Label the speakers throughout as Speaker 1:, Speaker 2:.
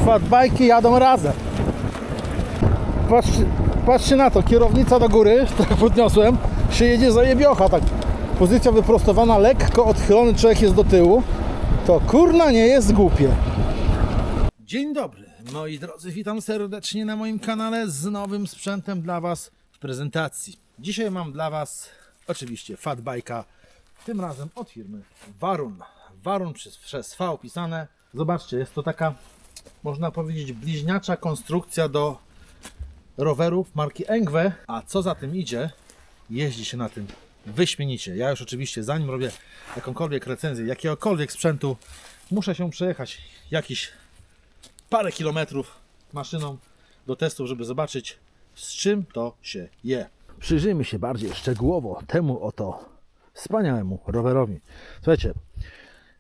Speaker 1: Fatbike'i jadą razem. Patrzcie na to, kierownica do góry, tak podniosłem, się jedzie zajebiocha, tak. Pozycja wyprostowana, lekko odchylony człowiek jest do tyłu. To kurna nie jest głupie. Dzień dobry, moi drodzy, witam serdecznie na moim kanale z nowym sprzętem dla Was w prezentacji. Dzisiaj mam dla Was oczywiście Fatbike'a, tym razem od firmy Warun. Warun przez V pisane. Zobaczcie, jest to taka, można powiedzieć, bliźniacza konstrukcja do rowerów marki Engwe. A co za tym idzie, jeździ się na tym wyśmienicie. Ja już oczywiście, zanim robię jakąkolwiek recenzję jakiegokolwiek sprzętu, muszę się przejechać jakieś parę kilometrów maszyną do testów, żeby zobaczyć, z czym to się je. Przyjrzyjmy się bardziej szczegółowo temu oto wspaniałemu rowerowi. Słuchajcie,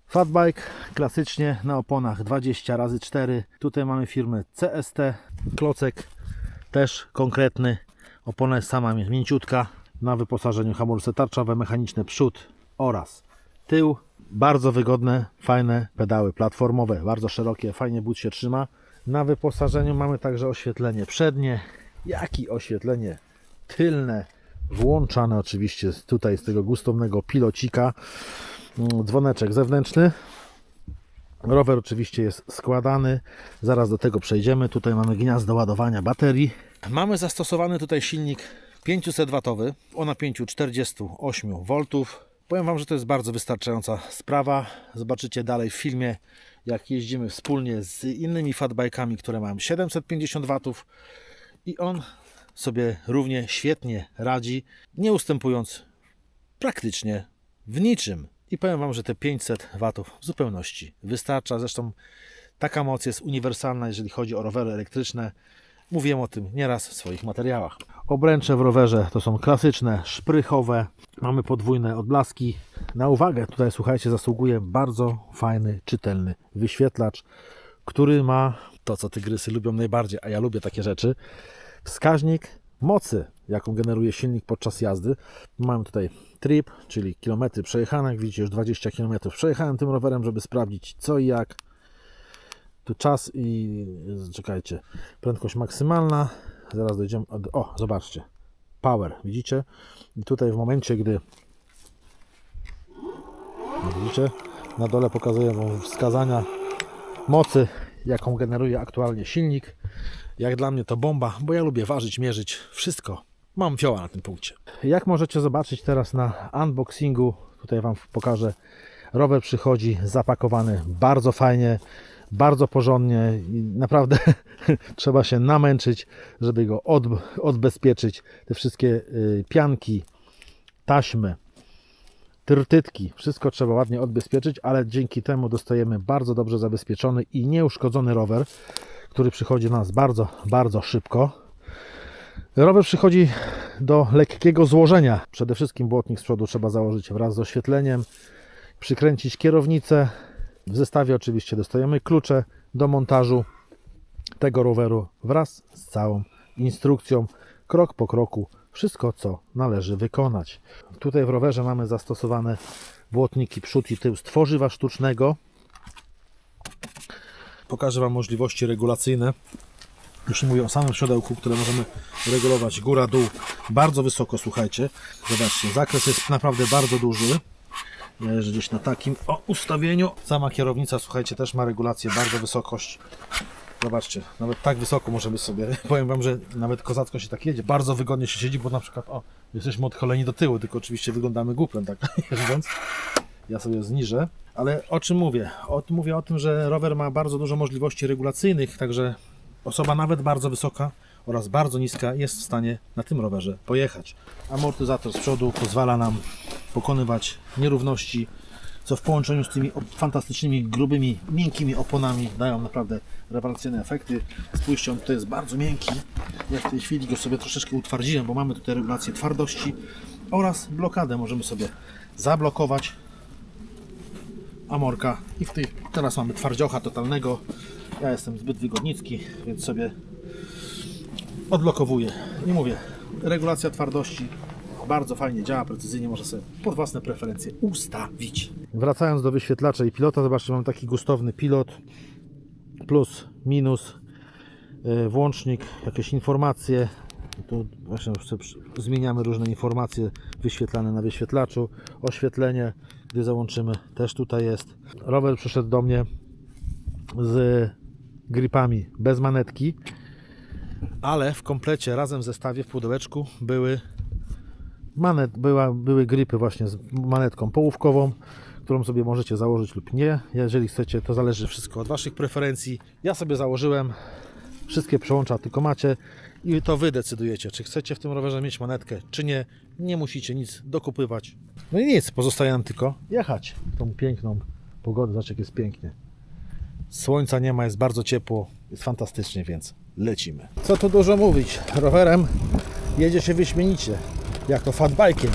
Speaker 1: Fatbike klasycznie na oponach 20x4. Tutaj mamy firmę CST. Klocek też konkretny. Opona jest sama mięciutka. Na wyposażeniu hamulce tarczowe, mechaniczne przód oraz tył. Bardzo wygodne, fajne pedały platformowe, bardzo szerokie, fajnie but się trzyma. Na wyposażeniu mamy także oświetlenie przednie, jak i oświetlenie tylne, włączane oczywiście tutaj z tego gustownego pilocika. Dzwoneczek zewnętrzny. Rower oczywiście jest składany, zaraz do tego przejdziemy. Tutaj mamy gniazdo ładowania baterii. Mamy zastosowany tutaj silnik 500W o napięciu 48V. Powiem Wam, że to jest bardzo wystarczająca sprawa. Zobaczycie dalej w filmie, jak jeździmy wspólnie z innymi fatbike'ami, które mają 750W i on sobie równie świetnie radzi, nie ustępując praktycznie w niczym. I powiem Wam, że te 500W w zupełności wystarcza. Zresztą taka moc jest uniwersalna, jeżeli chodzi o rowery elektryczne. Mówiłem o tym nieraz w swoich materiałach. Obręcze w rowerze to są klasyczne, szprychowe. Mamy podwójne odblaski. Na uwagę tutaj, słuchajcie, zasługuje bardzo fajny, czytelny wyświetlacz, który ma to, co tygrysy lubią najbardziej, a ja lubię takie rzeczy. Wskaźnik mocy, jaką generuje silnik podczas jazdy. Mamy tutaj trip, czyli kilometry przejechane. Jak widzicie, już 20 km przejechałem tym rowerem, żeby sprawdzić co i jak. Tu czas i czekajcie, prędkość maksymalna. Zaraz dojdziemy. O, zobaczcie. Power, widzicie? I tutaj w momencie, gdy widzicie, na dole pokazuję Wam wskazania mocy, jaką generuje aktualnie silnik. Jak dla mnie to bomba, bo ja lubię ważyć, mierzyć wszystko. Mam fioła na tym punkcie. Jak możecie zobaczyć teraz na unboxingu, tutaj Wam pokażę, rower przychodzi zapakowany bardzo fajnie, bardzo porządnie i naprawdę trzeba się namęczyć, żeby go odbezpieczyć. Te wszystkie pianki, taśmy, tyrtytki, wszystko trzeba ładnie odbezpieczyć, ale dzięki temu dostajemy bardzo dobrze zabezpieczony i nieuszkodzony rower, który przychodzi do nas bardzo, bardzo szybko. Rower przychodzi do lekkiego złożenia. Przede wszystkim błotnik z przodu trzeba założyć wraz z oświetleniem, przykręcić kierownicę. W zestawie oczywiście dostajemy klucze do montażu tego roweru wraz z całą instrukcją, krok po kroku, wszystko co należy wykonać. Tutaj w rowerze mamy zastosowane błotniki przód i tył z tworzywa sztucznego. Pokażę Wam możliwości regulacyjne. Już nie mówię o samym siodełku, które możemy regulować góra, dół, bardzo wysoko, słuchajcie. Zobaczcie, zakres jest naprawdę bardzo duży. Ja jeżdżę gdzieś na takim ustawieniu. Sama kierownica, słuchajcie, też ma regulację, bardzo wysokość. Zobaczcie, nawet tak wysoko możemy sobie, powiem Wam, że nawet kozacko się tak jedzie. Bardzo wygodnie się siedzi, bo na przykład, jesteśmy odchyleni do tyłu, tylko oczywiście wyglądamy głupem, tak jeżdżąc. Ja sobie zniżę. Ale o czym mówię? Mówię o tym, że rower ma bardzo dużo możliwości regulacyjnych, także osoba nawet bardzo wysoka oraz bardzo niska jest w stanie na tym rowerze pojechać. Amortyzator z przodu pozwala nam pokonywać nierówności, co w połączeniu z tymi fantastycznymi, grubymi, miękkimi oponami dają naprawdę rewelacyjne efekty. Spójrzcie, on tutaj jest bardzo miękki. Ja w tej chwili go sobie troszeczkę utwardziłem, bo mamy tutaj regulację twardości oraz blokadę. Możemy sobie zablokować amorka i teraz mamy twardziocha totalnego. Ja jestem zbyt wygodnicki, więc sobie odblokowuję. Nie mówię, regulacja twardości bardzo fajnie działa, precyzyjnie można sobie pod własne preferencje ustawić. Wracając do wyświetlacza i pilota, zobaczcie, mam taki gustowny pilot. plus, minus, włącznik, jakieś informacje. Tu właśnie zmieniamy różne informacje wyświetlane na wyświetlaczu. Oświetlenie, gdy załączymy, też tutaj jest. Rower przyszedł do mnie z gripami bez manetki, ale w komplecie razem w zestawie w pudełeczku były gripy właśnie z manetką połówkową, którą sobie możecie założyć lub nie. Jeżeli chcecie, to zależy wszystko od Waszych preferencji. Ja sobie założyłem, wszystkie przełącza tylko macie i to Wy decydujecie, czy chcecie w tym rowerze mieć manetkę, czy nie. Nie musicie nic dokupywać. No i nic, pozostaje nam tylko jechać tą piękną pogodę. Zobaczcie, jak jest pięknie. Słońca nie ma, jest bardzo ciepło, jest fantastycznie, więc lecimy. Co tu dużo mówić, rowerem jedzie się wyśmienicie, jak to fatbike'iem.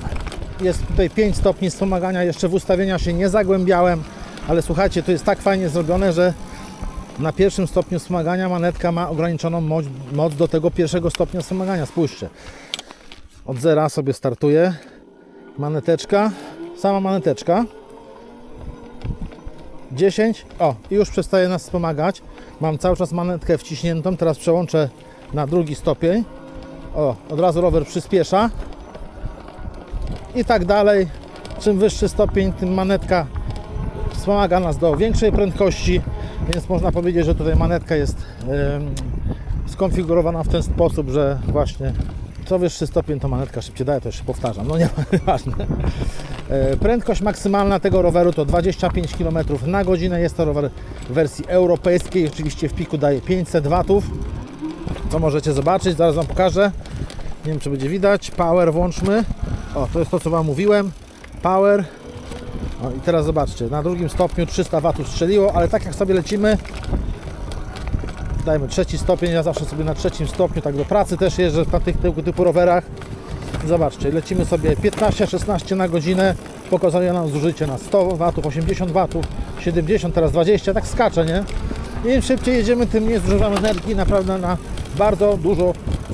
Speaker 1: Jest tutaj 5 stopni wspomagania, jeszcze w ustawienia się nie zagłębiałem, ale słuchajcie, to jest tak fajnie zrobione, że na pierwszym stopniu wspomagania manetka ma ograniczoną moc do tego pierwszego stopnia wspomagania. Spójrzcie, od zera sobie startuje maneteczka, sama maneteczka. 10, i już przestaje nas wspomagać. Mam cały czas manetkę wciśniętą, teraz przełączę na drugi stopień. Od razu rower przyspiesza. I tak dalej. Czym wyższy stopień, tym manetka wspomaga nas do większej prędkości, więc można powiedzieć, że tutaj manetka jest skonfigurowana w ten sposób, że właśnie co wyższy stopień, to manetka szybciej daje, to jeszcze powtarzam, no nie ważne. Prędkość maksymalna tego roweru to 25 km na godzinę. Jest to rower w wersji europejskiej, oczywiście w piku daje 500 W. Co możecie zobaczyć, zaraz Wam pokażę. Nie wiem, czy będzie widać. Power włączmy. To jest to, co Wam mówiłem. Power. I teraz zobaczcie, na drugim stopniu 300 W strzeliło, ale tak jak sobie lecimy, dajmy trzeci stopień, ja zawsze sobie na trzecim stopniu, tak do pracy też jeżdżę na tego typu rowerach. Zobaczcie, lecimy sobie 15-16 na godzinę, pokazuje nam zużycie na 100 W, 80 W, 70, teraz 20, tak skacze, nie? Im szybciej jedziemy, tym mniej zużywamy energii, naprawdę na bardzo dużo.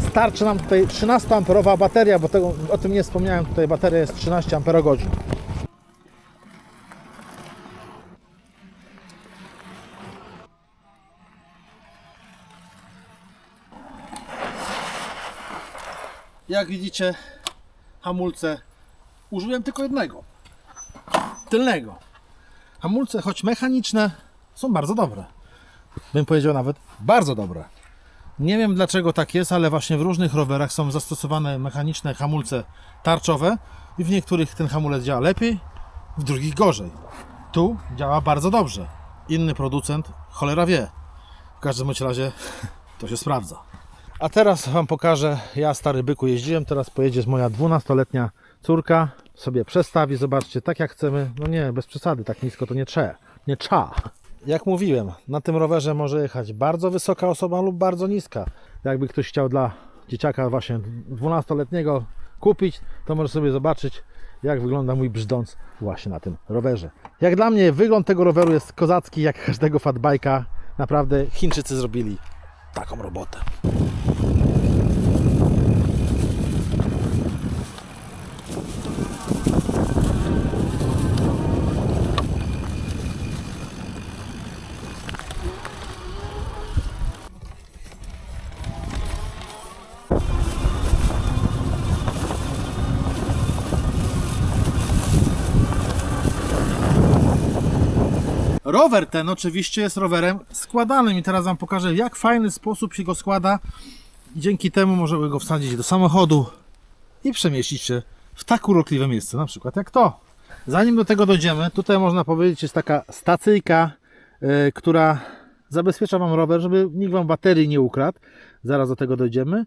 Speaker 1: Starczy nam tutaj 13-amperowa bateria, bo o tym nie wspomniałem, tutaj bateria jest 13 Ah. Jak widzicie, hamulce użyłem tylko jednego, tylnego. Hamulce, choć mechaniczne, są bardzo dobre. Bym powiedział nawet bardzo dobre. Nie wiem, dlaczego tak jest, ale właśnie w różnych rowerach są zastosowane mechaniczne hamulce tarczowe i w niektórych ten hamulec działa lepiej, w drugich gorzej. Tu działa bardzo dobrze. Inny producent, cholera wie. W każdym razie to się sprawdza. A teraz Wam pokażę, ja stary byku jeździłem, teraz pojedzie moja 12-letnia córka, sobie przestawi, zobaczcie, tak jak chcemy, no nie, bez przesady, tak nisko to nie trzeba. Jak mówiłem, na tym rowerze może jechać bardzo wysoka osoba lub bardzo niska. Jakby ktoś chciał dla dzieciaka właśnie 12-letniego kupić, to może sobie zobaczyć, jak wygląda mój brzdąc właśnie na tym rowerze. Jak dla mnie wygląd tego roweru jest kozacki, jak każdego fatbike'a. Naprawdę Chińczycy zrobili taką robotę. Rower ten oczywiście jest rowerem składanym i teraz Wam pokażę, w jak fajny sposób się go składa. Dzięki temu możemy go wsadzić do samochodu i przemieścić się w tak urokliwe miejsce, na przykład jak to. Zanim do tego dojdziemy, tutaj można powiedzieć, jest taka stacyjka, która zabezpiecza Wam rower, żeby nikt Wam baterii nie ukradł. Zaraz do tego dojdziemy.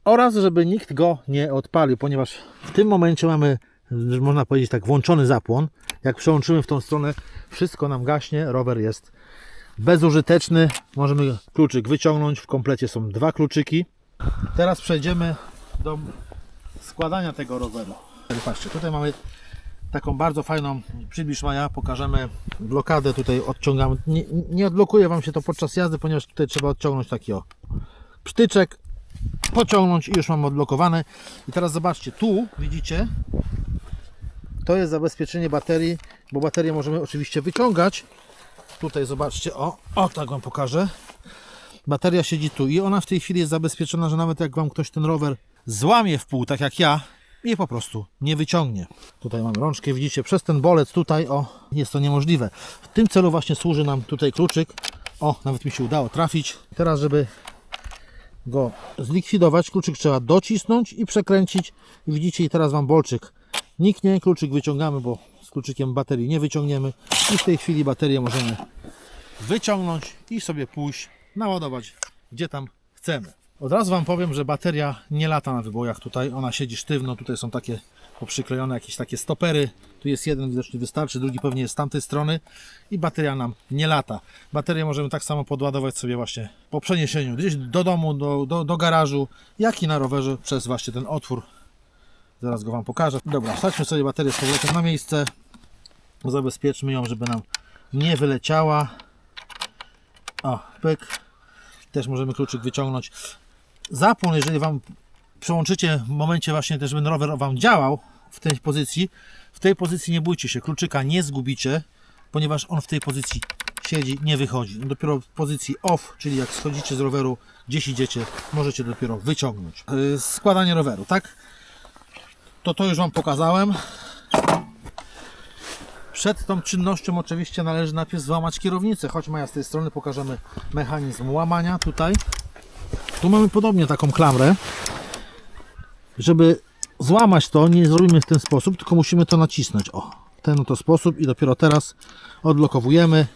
Speaker 1: Oraz żeby nikt go nie odpalił, ponieważ w tym momencie mamy, można powiedzieć tak, włączony zapłon. Jak przełączymy w tą stronę, wszystko nam gaśnie, rower jest bezużyteczny. Możemy kluczyk wyciągnąć, w komplecie są 2 kluczyki. Teraz przejdziemy do składania tego roweru. Patrzcie, tutaj mamy taką bardzo fajną, przybliż Maja, pokażemy blokadę, tutaj odciągamy. Nie odblokuje Wam się to podczas jazdy, ponieważ tutaj trzeba odciągnąć taki psztyczek, pociągnąć i już mamy odblokowane. I teraz zobaczcie, tu widzicie, to jest zabezpieczenie baterii, bo baterię możemy oczywiście wyciągać Tutaj zobaczcie, o tak Wam pokażę. Bateria siedzi tu i ona w tej chwili jest zabezpieczona, że nawet jak Wam ktoś ten rower złamie w pół, tak jak ja, i po prostu nie wyciągnie. Tutaj mamy rączkę, widzicie, przez ten bolec tutaj, jest to niemożliwe. W tym celu właśnie służy nam tutaj kluczyk. Nawet mi się udało trafić. Teraz, żeby go zlikwidować, kluczyk trzeba docisnąć i przekręcić. I widzicie, i teraz Wam bolczyk niknie, kluczyk wyciągamy, bo z kluczykiem baterii nie wyciągniemy. I w tej chwili baterię możemy wyciągnąć i sobie pójść, naładować gdzie tam chcemy. Od razu Wam powiem, że bateria nie lata na wybojach tutaj, ona siedzi sztywno, tutaj są takie poprzyklejone jakieś takie stopery, tu jest jeden, widocznie wystarczy, drugi pewnie jest z tamtej strony i bateria nam nie lata. Baterię możemy tak samo podładować sobie właśnie po przeniesieniu gdzieś do domu, do garażu, jak i na rowerze przez właśnie ten otwór. Zaraz go Wam pokażę. Dobra, wstawmy sobie baterię z powrotem na miejsce, zabezpieczmy ją, żeby nam nie wyleciała. Pyk. Też możemy kluczyk wyciągnąć. Zapłon, jeżeli Wam przełączycie w momencie właśnie też, żeby ten rower Wam działał w tej pozycji nie bójcie się, kluczyka nie zgubicie, ponieważ on w tej pozycji siedzi, nie wychodzi. Dopiero w pozycji off, czyli jak schodzicie z roweru, gdzieś idziecie, możecie dopiero wyciągnąć. Składanie roweru, tak? To już Wam pokazałem. Przed tą czynnością oczywiście należy najpierw złamać kierownicę. Chodź Maja, z tej strony pokażemy mechanizm łamania tutaj. Tu mamy podobnie taką klamrę. Żeby złamać to, nie zrobimy w ten sposób, tylko musimy to nacisnąć. W ten oto sposób i dopiero teraz odblokowujemy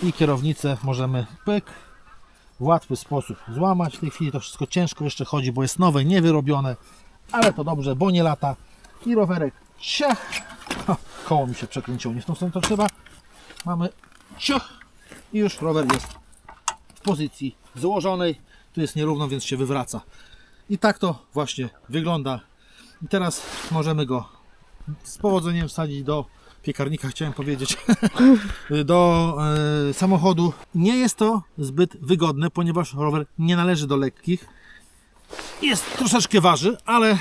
Speaker 1: i kierownicę możemy pyk, w łatwy sposób złamać. W tej chwili to wszystko ciężko jeszcze chodzi, bo jest nowe, niewyrobione, ale to dobrze, bo nie lata i rowerek ciach. Koło mi się przekręciło, nie w tą stronę to trzeba. Mamy ciach i już rower jest w pozycji złożonej. Tu jest nierówno, więc się wywraca. I tak to właśnie wygląda. I teraz możemy go z powodzeniem wsadzić do piekarnika, chciałem powiedzieć, do samochodu. Nie jest to zbyt wygodne, ponieważ rower nie należy do lekkich. Jest troszeczkę waży, ale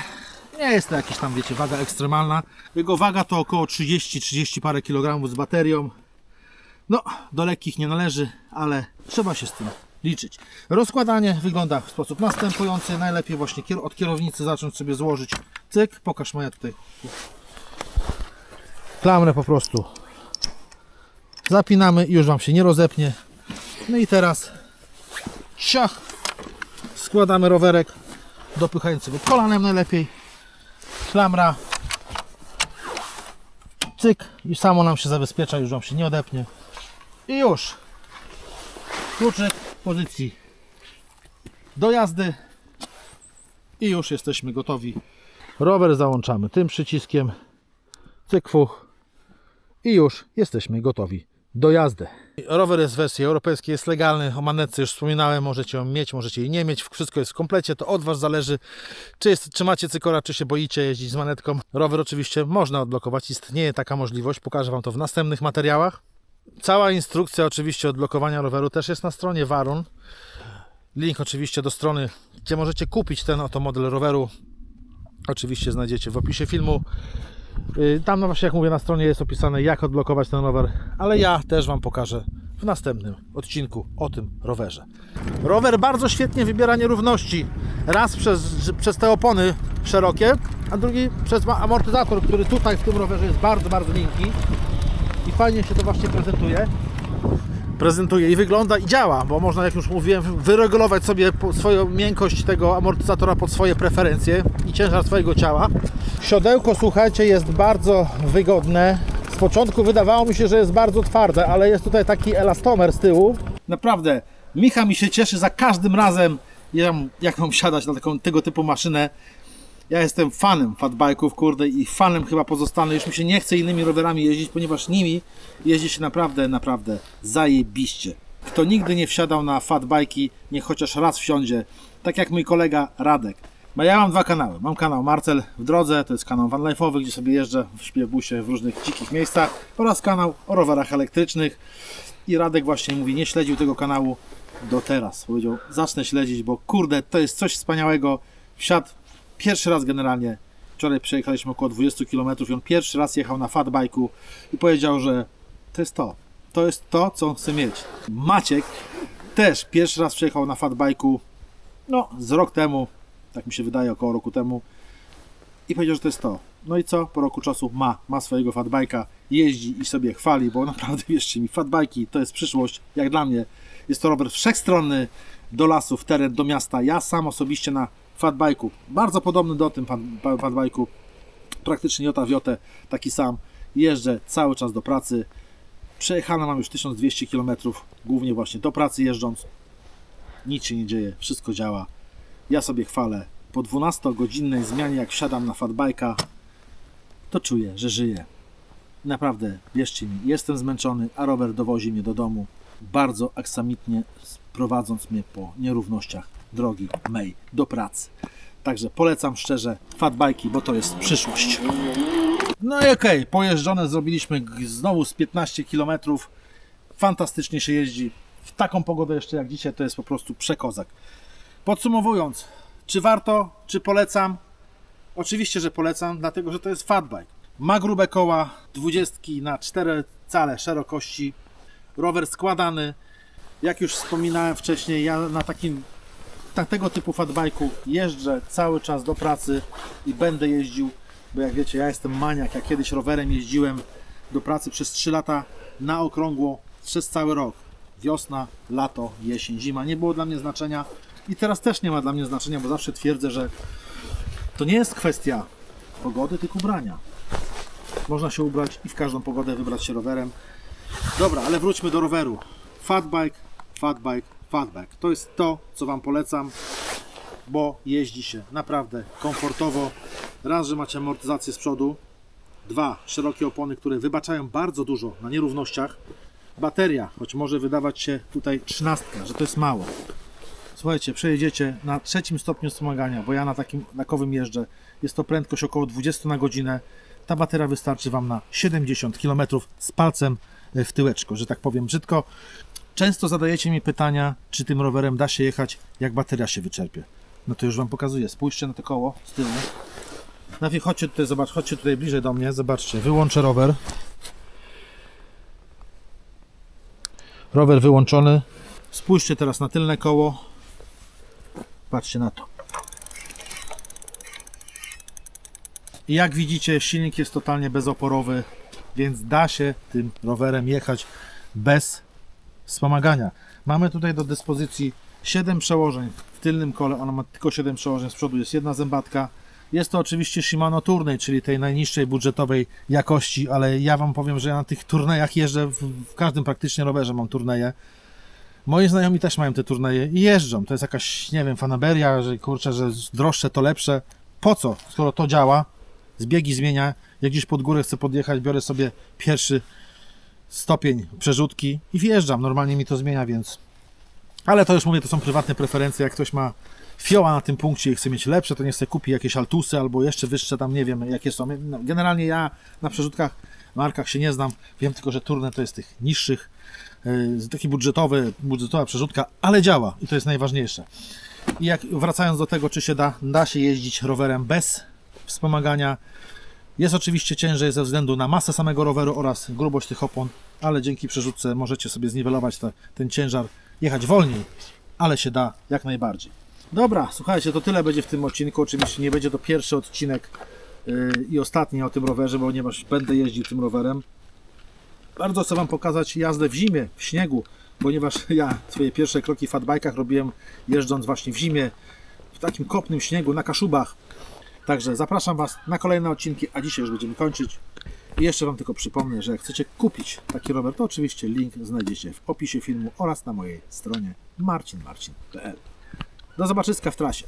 Speaker 1: nie jest to jakaś tam, wiecie, waga ekstremalna. Jego waga to około 30 parę kilogramów z baterią. No, do lekkich nie należy, ale trzeba się z tym liczyć. Rozkładanie wygląda w sposób następujący. Najlepiej właśnie od kierownicy zacząć sobie złożyć. Cyk, pokaż Maja tutaj. Klamrę po prostu zapinamy i już Wam się nie rozepnie. No i teraz ciach, składamy rowerek, dopychając sobie kolanem najlepiej. Klamra, cyk i samo nam się zabezpiecza, już Wam się nie odepnie. I już kluczyk w pozycji do jazdy i już jesteśmy gotowi. Rower załączamy tym przyciskiem, cyk fuch i już jesteśmy gotowi do jazdy. Rower jest w wersji europejskiej, jest legalny, o manetce już wspominałem, możecie ją mieć, możecie jej nie mieć, wszystko jest w komplecie, to od Was zależy, czy macie cykora, czy się boicie jeździć z manetką. Rower oczywiście można odblokować, istnieje taka możliwość, pokażę Wam to w następnych materiałach. Cała instrukcja oczywiście odblokowania roweru też jest na stronie Warun. Link oczywiście do strony, gdzie możecie kupić ten oto model roweru, oczywiście znajdziecie w opisie filmu. Tam właśnie, jak mówię, na stronie jest opisane, jak odblokować ten rower, ale ja też Wam pokażę w następnym odcinku o tym rowerze. Rower bardzo świetnie wybiera nierówności. Raz przez te opony szerokie, a drugi przez amortyzator, który tutaj w tym rowerze jest bardzo, bardzo miękki i fajnie się to właśnie prezentuje i wygląda i działa, bo można, jak już mówiłem, wyregulować sobie swoją miękkość tego amortyzatora pod swoje preferencje i ciężar swojego ciała. Siodełko, słuchajcie, jest bardzo wygodne. Z początku wydawało mi się, że jest bardzo twarde, ale jest tutaj taki elastomer z tyłu. Naprawdę, Micha mi się cieszy za każdym razem, jak mam siadać na tego typu maszynę. Ja jestem fanem fatbike'ów, kurde, i fanem chyba pozostanę. Już mi się nie chce innymi rowerami jeździć, ponieważ nimi jeździ się naprawdę, naprawdę zajebiście. Kto nigdy nie wsiadał na fatbike'i, niech chociaż raz wsiądzie. Tak jak mój kolega Radek. Bo ja mam dwa kanały. Mam kanał Marcel w drodze, to jest kanał vanlife'owy, gdzie sobie jeżdżę, śpię w busie w różnych dzikich miejscach, oraz kanał o rowerach elektrycznych. I Radek właśnie mówi, nie śledził tego kanału do teraz. Powiedział, zacznę śledzić, bo kurde, to jest coś wspaniałego. Wsiadł pierwszy raz generalnie. Wczoraj przejechaliśmy około 20 km i on pierwszy raz jechał na fatbike'u i powiedział, że to jest to. to jest to, co chcę mieć. Maciek też pierwszy raz przyjechał na fatbike'u, no z rok temu, tak mi się wydaje, około roku temu, i powiedział, że to jest to. No i co? Po roku czasu ma swojego fatbike'a, jeździ i sobie chwali, bo naprawdę, wierzcie mi, fatbike'i to jest przyszłość, jak dla mnie. Jest to rower wszechstronny, do lasu, w teren, do miasta. Ja sam osobiście na fatbike'u, bardzo podobny do tym fatbike'u, praktycznie jota w jotę, taki sam, jeżdżę cały czas do pracy. Przejechane mam już 1200 km, głównie właśnie do pracy jeżdżąc. Nic się nie dzieje, wszystko działa. Ja sobie chwalę. Po 12-godzinnej zmianie, jak wsiadam na fatbike'a, to czuję, że żyję. Naprawdę, wierzcie mi, jestem zmęczony, a rower dowozi mnie do domu, bardzo aksamitnie prowadząc mnie po nierównościach drogi mej do pracy. Także polecam szczerze fatbike'i, bo to jest przyszłość. No i okej, pojeżdżone zrobiliśmy znowu z 15 km. Fantastycznie się jeździ. W taką pogodę jeszcze jak dzisiaj to jest po prostu przekozak. Podsumowując, czy warto, czy polecam? Oczywiście, że polecam, dlatego że to jest fatbike. Ma grube koła, 20 na 4 cale szerokości. Rower składany. Jak już wspominałem wcześniej, ja na tego typu fatbike'u jeżdżę cały czas do pracy i będę jeździł, bo jak wiecie, ja jestem maniak. Ja kiedyś rowerem jeździłem do pracy przez 3 lata na okrągło, przez cały rok. Wiosna, lato, jesień, zima. Nie było dla mnie znaczenia i teraz też nie ma dla mnie znaczenia, bo zawsze twierdzę, że to nie jest kwestia pogody, tylko ubrania. Można się ubrać i w każdą pogodę wybrać się rowerem. Dobra, ale wróćmy do roweru. Fatbike, fatbike, fatbike. To jest to, co Wam polecam, bo jeździ się naprawdę komfortowo. Raz, że macie amortyzację z przodu. 2, szerokie opony, które wybaczają bardzo dużo na nierównościach. Bateria, choć może wydawać się tutaj 13, że to jest mało. Słuchajcie, przejedziecie na 3 stopniu wspomagania, bo ja na takim takowym jeżdżę. Jest to prędkość około 20 na godzinę. Ta bateria wystarczy Wam na 70 km z palcem w tyłeczko, że tak powiem brzydko. Często zadajecie mi pytania, czy tym rowerem da się jechać, jak bateria się wyczerpie. No to już Wam pokazuję. Spójrzcie na to koło z tyłu. Najpierw chodźcie tutaj, chodźcie tutaj bliżej do mnie. Zobaczcie, wyłączę rower. Rower wyłączony. Spójrzcie teraz na tylne koło. Patrzcie na to. I jak widzicie, silnik jest totalnie bezoporowy, więc da się tym rowerem jechać bez wspomagania. Mamy tutaj do dyspozycji 7 przełożeń w tylnym kole, ona ma tylko 7 przełożeń, z przodu jest jedna zębatka. Jest to oczywiście Shimano Tourney, czyli tej najniższej budżetowej jakości, ale ja Wam powiem, że ja na tych turnejach jeżdżę, w każdym praktycznie rowerze mam turneje. Moi znajomi też mają te turnieje i jeżdżą. To jest jakaś, nie wiem, fanaberia, że kurczę, że droższe to lepsze. Po co? Skoro to działa, zbiegi zmienia, jak gdzieś pod górę chcę podjechać, biorę sobie pierwszy stopień przerzutki i wjeżdżam. Normalnie mi to zmienia, więc... Ale to już mówię, to są prywatne preferencje. Jak ktoś ma fioła na tym punkcie i chce mieć lepsze, to niech sobie kupi jakieś Altusy albo jeszcze wyższe, tam nie wiem jakie są. No, generalnie ja na przerzutkach, markach się nie znam. Wiem tylko, że Tourney to jest tych niższych, taki budżetowa przerzutka, ale działa i to jest najważniejsze. I jak wracając do tego, czy się da się jeździć rowerem bez wspomagania, jest oczywiście ciężej ze względu na masę samego roweru oraz grubość tych opon, ale dzięki przerzutce możecie sobie zniwelować ten ciężar, jechać wolniej, ale się da jak najbardziej. Dobra, słuchajcie, to tyle będzie w tym odcinku. Oczywiście nie będzie to pierwszy odcinek i ostatni o tym rowerze, ponieważ będę jeździł tym rowerem. Bardzo chcę Wam pokazać jazdę w zimie, w śniegu, ponieważ ja swoje pierwsze kroki w fatbike'ach robiłem jeżdżąc właśnie w zimie, w takim kopnym śniegu, na Kaszubach. Także zapraszam Was na kolejne odcinki, a dzisiaj już będziemy kończyć. I jeszcze Wam tylko przypomnę, że jak chcecie kupić taki rower, to oczywiście link znajdziecie w opisie filmu oraz na mojej stronie marcinmarcin.pl. Do zobaczyska w trasie.